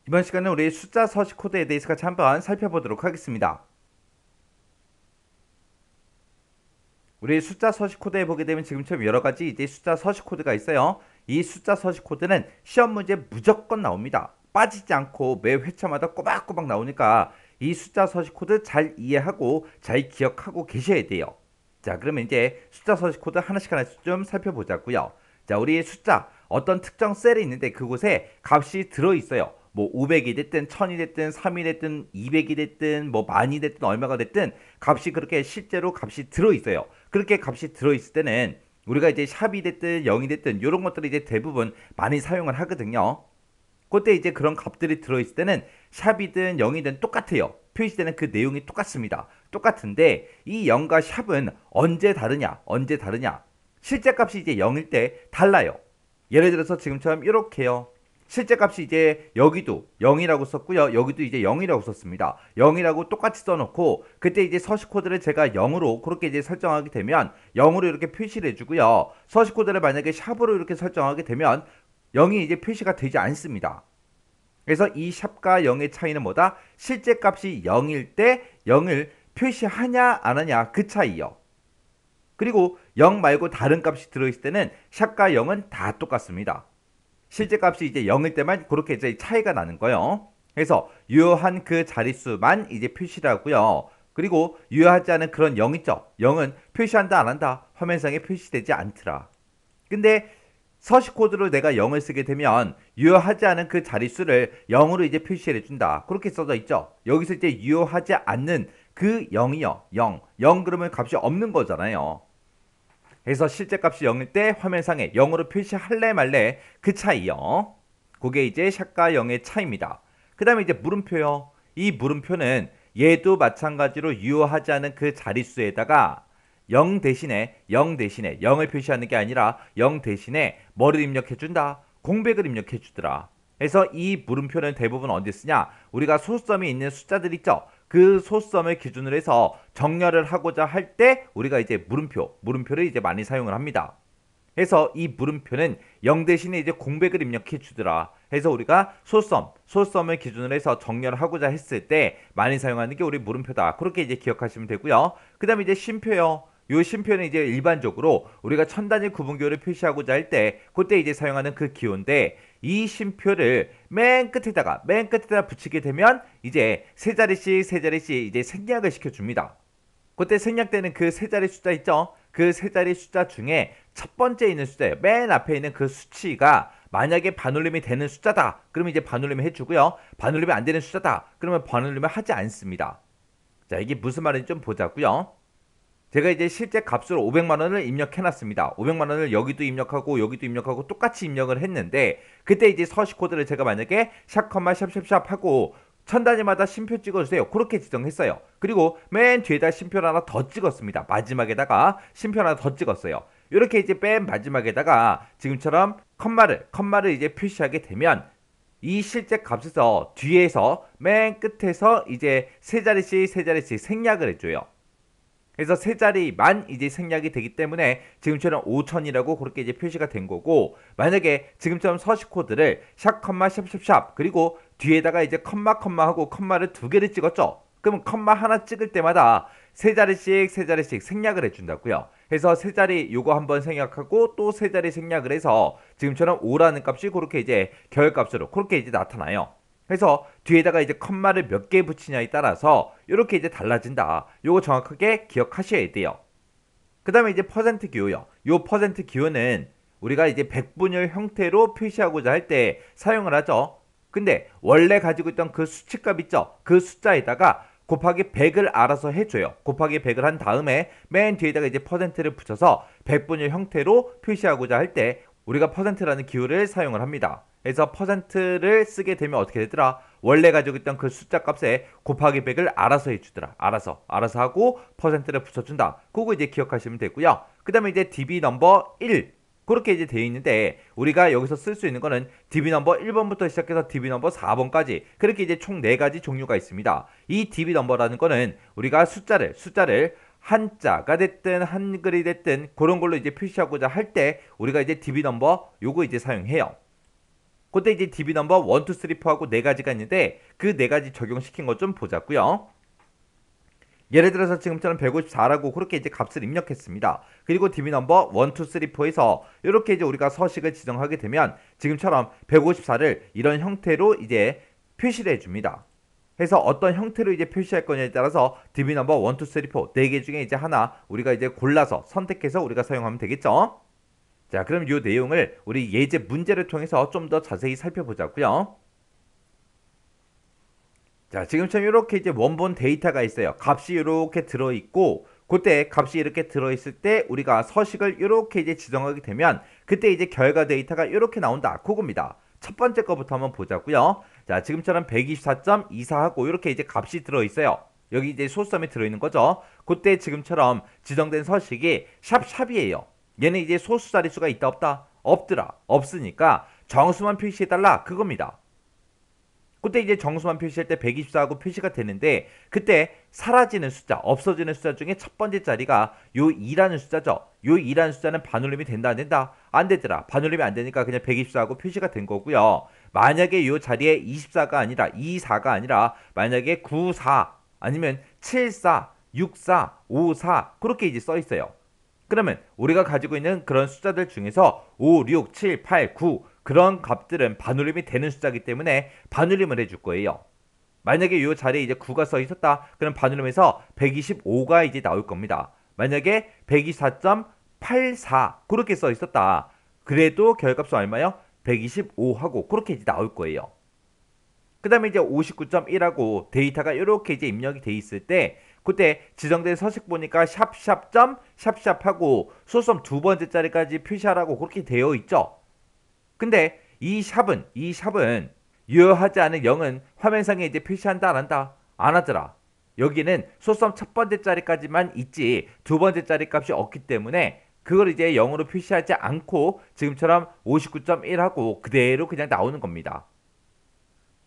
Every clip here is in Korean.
이번 시간은 우리 숫자 서식 코드에 대해서 같이 한번 살펴보도록 하겠습니다. 우리 숫자 서식 코드에 보게 되면 지금처럼 여러 가지 이제 숫자 서식 코드가 있어요. 이 숫자 서식 코드는 시험 문제 무조건 나옵니다. 빠지지 않고 매 회차마다 꼬박꼬박 나오니까 이 숫자 서식 코드 잘 이해하고 잘 기억하고 계셔야 돼요. 자, 그러면 이제 숫자 서식 코드 하나씩 하나씩 좀 살펴보자고요. 자, 우리 숫자 어떤 특정 셀이 있는데 그곳에 값이 들어있어요. 뭐 500이 됐든 1000이 됐든 3이 됐든 200이 됐든 뭐 만이 됐든 얼마가 됐든 값이 그렇게 실제로 값이 들어있어요. 그렇게 값이 들어있을 때는 우리가 이제 샵이 됐든 0이 됐든 이런 것들을 이제 대부분 많이 사용을 하거든요. 그때 이제 그런 값들이 들어있을 때는 샵이든 0이든 똑같아요. 표시되는 그 내용이 똑같습니다. 똑같은데 이 0과 샵은 언제 다르냐? 언제 다르냐? 실제 값이 이제 0일 때 달라요. 예를 들어서 지금처럼 이렇게요. 실제 값이 이제 여기도 0이라고 썼고요. 여기도 이제 0이라고 썼습니다. 0이라고 똑같이 써놓고 그때 이제 서식 코드를 제가 0으로 그렇게 이제 설정하게 되면 0으로 이렇게 표시를 해주고요. 서식 코드를 만약에 샵으로 이렇게 설정하게 되면 0이 이제 표시가 되지 않습니다. 그래서 이 샵과 0의 차이는 뭐다? 실제 값이 0일 때 0을 표시하냐 안 하냐 그 차이요. 그리고 0 말고 다른 값이 들어있을 때는 샵과 0은 다 똑같습니다. 실제 값이 이제 0일 때만 그렇게 이제 차이가 나는 거예요. 그래서 유효한 그 자릿수만 이제 표시를 하고요. 그리고 유효하지 않은 그런 0 있죠. 0은 표시한다 안 한다 화면상에 표시되지 않더라. 근데 서식 코드로 내가 0을 쓰게 되면 유효하지 않은 그 자릿수를 0으로 이제 표시를 해준다. 그렇게 써져 있죠. 여기서 이제 유효하지 않는 그 0이요. 0. 0 그러면 값이 없는 거잖아요. 그래서 실제 값이 0일 때 화면상에 0으로 표시할래 말래 그 차이요. 그게 이제 샵과 0의 차이입니다. 그 다음에 이제 물음표요. 이 물음표는 얘도 마찬가지로 유효하지 않은 그 자릿수에다가 0 대신에 0을 표시하는 게 아니라 0 대신에 뭐를 입력해준다? 공백을 입력해주더라. 그래서 이 물음표는 대부분 어디 쓰냐? 우리가 소수점이 있는 숫자들 있죠? 그 소수점을 기준으로 해서 정렬을 하고자 할 때 우리가 이제 물음표를 이제 많이 사용을 합니다. 그래서 이 물음표는 0 대신에 이제 공백을 입력해 주더라. 그래서 우리가 소수점을 기준으로 해서 정렬을 하고자 했을 때 많이 사용하는 게 우리 물음표다. 그렇게 이제 기억하시면 되고요. 그 다음에 이제 쉼표요. 요 쉼표는 이제 일반적으로 우리가 천단위 구분기호를 표시하고자 할 때 그때 이제 사용하는 그 기호인데 이 쉼표를 맨 끝에다가 붙이게 되면 이제 세 자리씩 이제 생략을 시켜줍니다. 그때 생략되는 그 세 자리 숫자 있죠? 그 세 자리 숫자 중에 첫 번째 있는 숫자예요. 맨 앞에 있는 그 수치가 만약에 반올림이 되는 숫자다. 그러면 이제 반올림을 해주고요. 반올림이 안 되는 숫자다. 그러면 반올림을 하지 않습니다. 자, 이게 무슨 말인지 좀 보자고요. 제가 이제 실제 값으로 500만 원을 입력해 놨습니다. 500만 원을 여기도 입력하고 똑같이 입력을 했는데 그때 이제 서식 코드를 제가 만약에 샵, 샵 하고 천 단위마다 쉼표 찍어주세요. 그렇게 지정했어요. 그리고 맨 뒤에다 쉼표를 하나 더 찍었습니다. 마지막에다가 쉼표 하나 더 찍었어요. 이렇게 이제 맨 마지막에다가 지금처럼 컴마를 이제 표시하게 되면 이 실제 값에서 뒤에서 맨 끝에서 이제 세 자리씩 생략을 해줘요. 그래서 세 자리만 이제 생략이 되기 때문에 지금처럼 5000이라고 그렇게 이제 표시가 된 거고 만약에 지금처럼 서식 코드를 샵, 샵 그리고 뒤에다가 이제 하고 컴마를 두 개를 찍었죠. 그러면 컴마 하나 찍을 때마다 세 자리씩 생략을 해준다고요. 그래서 세 자리 요거 한번 생략하고 또 세 자리 생략을 해서 지금처럼 5라는 값이 그렇게 이제 결값으로 그렇게 이제 나타나요. 그래서 뒤에다가 이제 컴마를 몇 개 붙이냐에 따라서 이렇게 이제 달라진다. 요거 정확하게 기억하셔야 돼요. 그 다음에 이제 퍼센트 기호요. 요 퍼센트 기호는 우리가 이제 백분율 형태로 표시하고자 할 때 사용을 하죠. 근데 원래 가지고 있던 그 수치값 있죠. 그 숫자에다가 곱하기 100을 알아서 해줘요. 곱하기 100을 한 다음에 맨 뒤에다가 이제 퍼센트를 붙여서 백분율 형태로 표시하고자 할 때 우리가 퍼센트라는 기호를 사용을 합니다. 그래서 퍼센트를 쓰게 되면 어떻게 되더라? 원래 가지고 있던 그 숫자 값에 곱하기 100을 알아서 해주더라. 알아서 하고 퍼센트를 붙여준다. 그거 이제 기억하시면 되고요. 그 다음에 이제 DB 넘버 1 그렇게 이제 되어 있는데 우리가 여기서 쓸 수 있는 거는 DB 넘버 1번부터 시작해서 DB 넘버 4번까지 그렇게 이제 총 4가지 종류가 있습니다. 이 DB 넘버라는 거는 우리가 숫자를 한자가 됐든 한글이 됐든 그런 걸로 이제 표시하고자 할 때 우리가 이제 DB 넘버 요거 이제 사용해요. 그때 이제 DB 넘버 1, 2, 3, 4하고 네 가지가 있는데 그 네 가지 적용시킨 것 좀 보자고요. 예를 들어서 지금처럼 154라고 그렇게 이제 값을 입력했습니다. 그리고 DB 넘버 1, 2, 3, 4에서 이렇게 이제 우리가 서식을 지정하게 되면 지금처럼 154를 이런 형태로 이제 표시를 해줍니다. 해서 어떤 형태로 이제 표시할 거냐에 따라서 DB 넘버 1, 2, 3, 4 네 개 중에 이제 하나 우리가 이제 골라서 선택해서 우리가 사용하면 되겠죠. 자, 그럼 이 내용을 우리 예제 문제를 통해서 좀 더 자세히 살펴보자고요. 자, 지금처럼 이렇게 이제 원본 데이터가 있어요. 값이 이렇게 들어있고, 그때 값이 이렇게 들어있을 때 우리가 서식을 이렇게 이제 지정하게 되면 그때 이제 결과 데이터가 이렇게 나온다. 그겁니다. 첫 번째 거부터 한번 보자고요. 자, 지금처럼 124.24하고 이렇게 이제 값이 들어있어요. 여기 이제 소수점이 들어있는 거죠. 그때 지금처럼 지정된 서식이 샵샵이에요. 얘는 이제 소수 자릿수가 있다 없다? 없더라. 없으니까 정수만 표시해달라. 그겁니다. 그때 이제 정수만 표시할 때 124하고 표시가 되는데 그때 사라지는 숫자, 없어지는 숫자 중에 첫 번째 자리가 요 2라는 숫자죠. 요 2라는 숫자는 반올림이 된다 안 된다? 안 되더라. 반올림이 안 되니까 그냥 124하고 표시가 된 거고요. 만약에 요 자리에 24가 아니라 24가 아니라 만약에 94 아니면 74, 64, 54 그렇게 이제 써 있어요. 그러면 우리가 가지고 있는 그런 숫자들 중에서 5, 6, 7, 8, 9 그런 값들은 반올림이 되는 숫자이기 때문에 반올림을 해줄 거예요. 만약에 이 자리에 이제 9가 써 있었다. 그럼 반올림에서 125가 이제 나올 겁니다. 만약에 124.84 그렇게 써 있었다. 그래도 결값은 얼마요? 125하고 그렇게 이제 나올 거예요. 그 다음에 이제 59.1하고 데이터가 이렇게 이제 입력이 돼 있을 때 그때 지정된 서식 보니까 샵샵점 샵샵하고 소수점 두 번째 자리까지 표시하라고 그렇게 되어 있죠. 근데 이 샵은 유효하지 않은 0은 화면상에 이제 표시한다 안 한다? 안 하더라. 여기는 소수점 첫 번째 자리까지만 있지 두 번째 자리 값이 없기 때문에 그걸 이제 0으로 표시하지 않고 지금처럼 59.1하고 그대로 그냥 나오는 겁니다.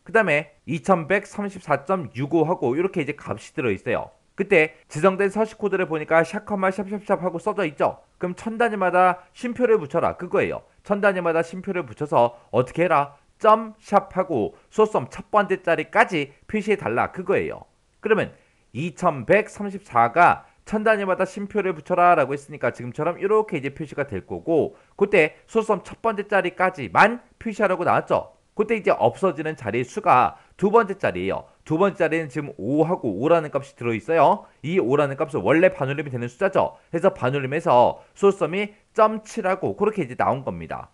그 다음에 2134.65하고 이렇게 이제 값이 들어있어요. 그때 지정된 서식 코드를 보니까 샵, 샵샵샵 하고 써져 있죠. 그럼 천 단위마다 쉼표를 붙여라 그거예요. 천 단위마다 쉼표를 붙여서 어떻게 해라? 점 샵하고 소수점 첫 번째 자리까지 표시해 달라 그거예요. 그러면 2134가 천 단위마다 쉼표를 붙여라 라고 했으니까 지금처럼 이렇게 이제 표시가 될 거고 그때 소수점 첫 번째 자리까지만 표시하라고 나왔죠. 그때 이제 없어지는 자리의 수가 두 번째 자리예요. 두 번째 자리는 지금 5하고 5라는 값이 들어있어요. 이 5라는 값은 원래 반올림이 되는 숫자죠. 그래서 반올림에서 소수점이 0.7하고 그렇게 이제 나온 겁니다.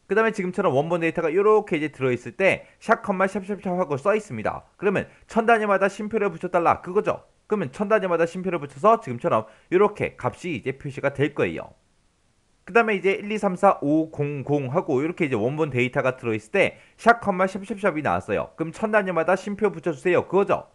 그 다음에 지금처럼 원본 데이터가 이렇게 이제 들어있을 때 샵, 샵샵샵 하고 써 있습니다. 그러면 천 단위마다 쉼표를 붙여달라 그거죠. 그러면 천 단위마다 쉼표를 붙여서 지금처럼 이렇게 값이 이제 표시가 될 거예요. 그 다음에 이제 1, 2, 3, 4, 5, 0, 0 하고 이렇게 이제 원본 데이터가 들어있을 때 샵, 샵샵샵이 나왔어요. 그럼 천 단위마다 쉼표 붙여주세요. 그거죠.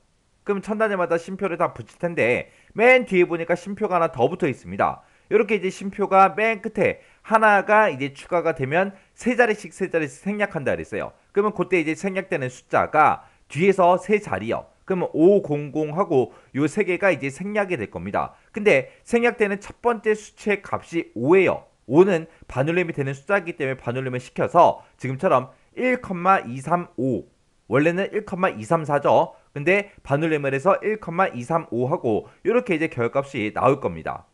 그럼 천 단위마다 쉼표를 다 붙일 텐데 맨 뒤에 보니까 쉼표가 하나 더 붙어 있습니다. 이렇게 이제 쉼표가 맨 끝에 하나가 이제 추가가 되면 세 자리씩 생략한다 그랬어요. 그러면 그때 이제 생략되는 숫자가 뒤에서 세 자리요. 그러면 500하고 요 세 개가 이제 생략이 될 겁니다. 근데 생략되는 첫 번째 수치의 값이 5예요. 5는 반올림이 되는 숫자이기 때문에 반올림을 시켜서 지금처럼 1,235 원래는 1,234죠. 근데 반올림을 해서 1,235하고 이렇게 이제 결값이 나올 겁니다.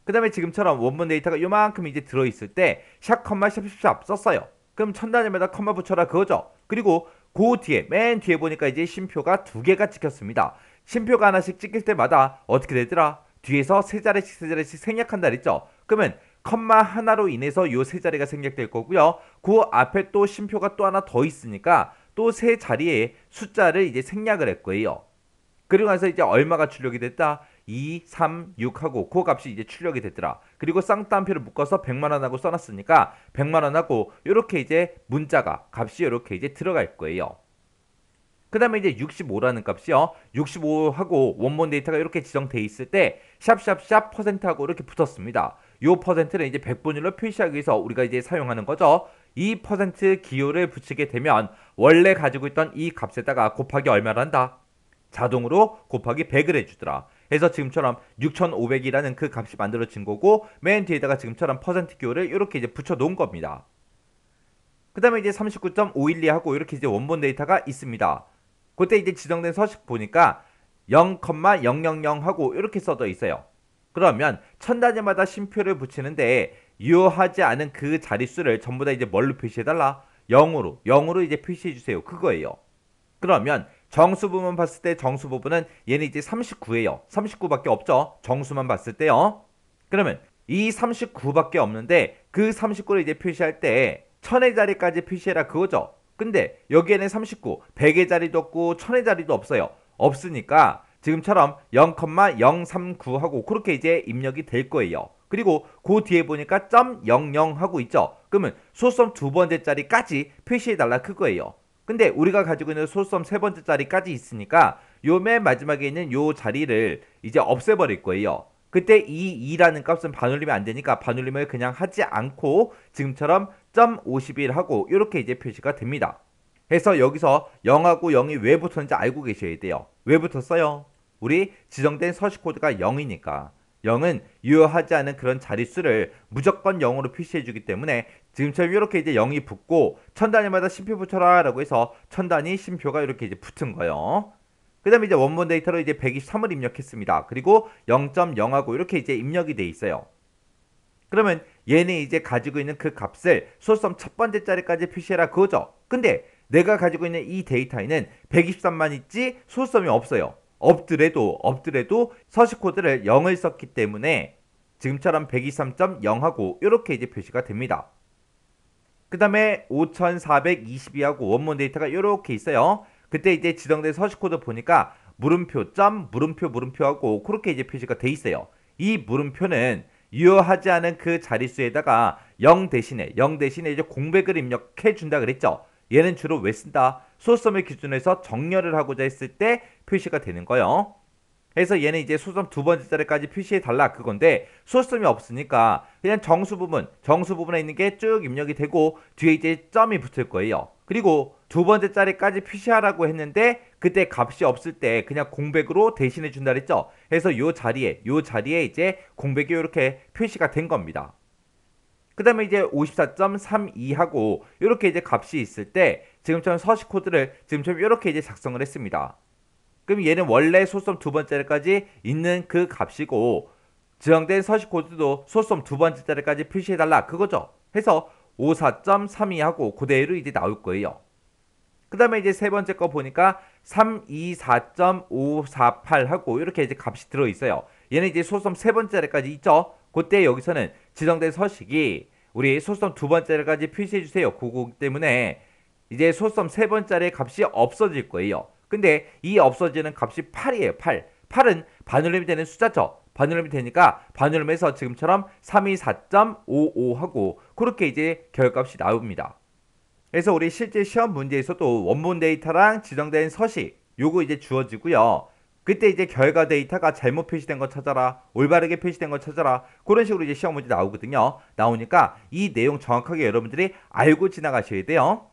그 다음에 지금처럼 원본 데이터가 요만큼 이제 들어있을 때 샵, 샵샵샵 썼어요. 그럼 천 단위마다 컴마 붙여라 그거죠. 그리고 그 뒤에 맨 뒤에 보니까 이제 쉼표가 두 개가 찍혔습니다. 쉼표가 하나씩 찍힐 때마다 어떻게 되더라? 뒤에서 세 자리씩 생략한다 그랬죠. 그러면 컴마 하나로 인해서 요 세 자리가 생략될 거고요. 그 앞에 또 쉼표가 또 하나 더 있으니까 또 세 자리의 숫자를 이제 생략을 할 거예요. 그리고 나서 이제 얼마가 출력이 됐다? 2, 3, 6하고 그 값이 이제 출력이 됐더라. 그리고 쌍따옴표를 묶어서 100만원하고 써놨으니까 100만원하고 이렇게 이제 문자가 값이 이렇게 이제 들어갈 거예요. 그 다음에 이제 65라는 값이요. 65하고 원본 데이터가 이렇게 지정돼 있을 때 샵샵샵 %하고 이렇게 붙었습니다. 요 %는 이제 백분율로 표시하기 위해서 우리가 이제 사용하는 거죠. 이 % 기호를 붙이게 되면 원래 가지고 있던 이 값에다가 곱하기 얼마를 한다? 자동으로 곱하기 100을 해주더라. 그래서 지금처럼 6500이라는 그 값이 만들어진 거고 맨 뒤에다가 지금처럼 % 기호를 이렇게 이제 붙여 놓은 겁니다. 그 다음에 이제 39.512하고 이렇게 이제 원본 데이터가 있습니다. 그때 이제 지정된 서식 보니까 0,000 하고 이렇게 써져 있어요. 그러면 천 단위마다 쉼표를 붙이는데 유효하지 않은 그 자릿수를 전부 다 이제 뭘로 표시해달라? 0으로 이제 표시해주세요. 그거예요. 그러면 정수 부분 봤을 때 정수 부분은 얘는 이제 39예요. 39밖에 없죠. 정수만 봤을 때요. 그러면 이 39밖에 없는데 그 39를 이제 표시할 때 1000의 자리까지 표시해라 그거죠. 근데 여기에는 39, 100의 자리도 없고 1000의 자리도 없어요. 없으니까 지금처럼 0,039하고 그렇게 이제 입력이 될 거예요. 그리고 그 뒤에 보니까 .00 하고 있죠. 그러면 소수점 두 번째 자리까지 표시해달라 그거예요. 근데 우리가 가지고 있는 소수점 세 번째 자리까지 있으니까 요 맨 마지막에 있는 요 자리를 이제 없애버릴 거예요. 그때 이 2라는 값은 반올림이 안 되니까 반올림을 그냥 하지 않고 지금처럼 .51 하고 이렇게 이제 표시가 됩니다. 해서 여기서 0하고 0이 왜 붙었는지 알고 계셔야 돼요. 왜 붙었어요? 우리 지정된 서식 코드가 0이니까 0은 유효하지 않은 그런 자릿수를 무조건 0으로 표시해주기 때문에 지금처럼 이렇게 이제 0이 붙고 천 단위마다 쉼표 붙여라 라고 해서 천 단위 쉼표가 이렇게 이제 붙은 거예요. 그 다음에 이제 원본 데이터로 이제 123을 입력했습니다. 그리고 0.0하고 이렇게 이제 입력이 돼 있어요. 그러면 얘는 이제 가지고 있는 그 값을 소수점 첫 번째 자리까지 표시해라 그거죠. 근데 내가 가지고 있는 이 데이터에는 123만 있지 소수점이 없어요. 없더라도 서식 코드를 0을 썼기 때문에 지금처럼 123.0하고 이렇게 이제 표시가 됩니다. 그 다음에 5422하고 원본 데이터가 이렇게 있어요. 그때 이제 지정된 서식 코드 보니까 물음표, 물음표 하고 그렇게 이제 표시가 돼 있어요. 이 물음표는 유효하지 않은 그 자릿수에다가 0 대신에 이제 공백을 입력해 준다 그랬죠. 얘는 주로 왜 쓴다? 소수점을 기준으로 정렬을 하고자 했을 때 표시가 되는 거예요. 그래서 얘는 이제 소수점 두 번째 자리까지 표시해 달라 그건데 소수점이 없으니까 그냥 정수 부분에 있는 게 쭉 입력이 되고 뒤에 이제 점이 붙을 거예요. 그리고 두 번째 자리까지 표시하라고 했는데 그때 값이 없을 때 그냥 공백으로 대신해 준다 그랬죠. 그래서 요 자리에 이제 공백이 이렇게 표시가 된 겁니다. 그 다음에 이제 54.32하고 이렇게 이제 값이 있을 때 지금처럼 서식 코드를 지금처럼 이렇게 이제 작성을 했습니다. 그럼 얘는 원래 소수점 두 번째까지 있는 그 값이고 지정된 서식 코드도 소수점 두 번째 자리까지 표시해달라 그거죠. 해서 54.32하고 그대로 이제 나올 거예요. 그 다음에 이제 세 번째 거 보니까 324.548하고 이렇게 이제 값이 들어있어요. 얘는 이제 소수점 세 번째 자리까지 있죠. 그때 여기서는 지정된 서식이 우리 소수점 두 번째 자리까지 표시해주세요. 그거기 때문에 이제 소수점 세 번째 자리의 값이 없어질 거예요. 근데 이 없어지는 값이 8이에요. 8은 반올림이 되는 숫자죠. 반올림이 되니까 반올림에서 지금처럼 324.55하고 그렇게 이제 결값이 나옵니다. 그래서 우리 실제 시험 문제에서도 원본 데이터랑 지정된 서식 요거 이제 주어지고요. 그때 이제 결과 데이터가 잘못 표시된 거 찾아라, 올바르게 표시된 거 찾아라, 그런 식으로 이제 시험 문제 나오거든요. 나오니까 이 내용 정확하게 여러분들이 알고 지나가셔야 돼요.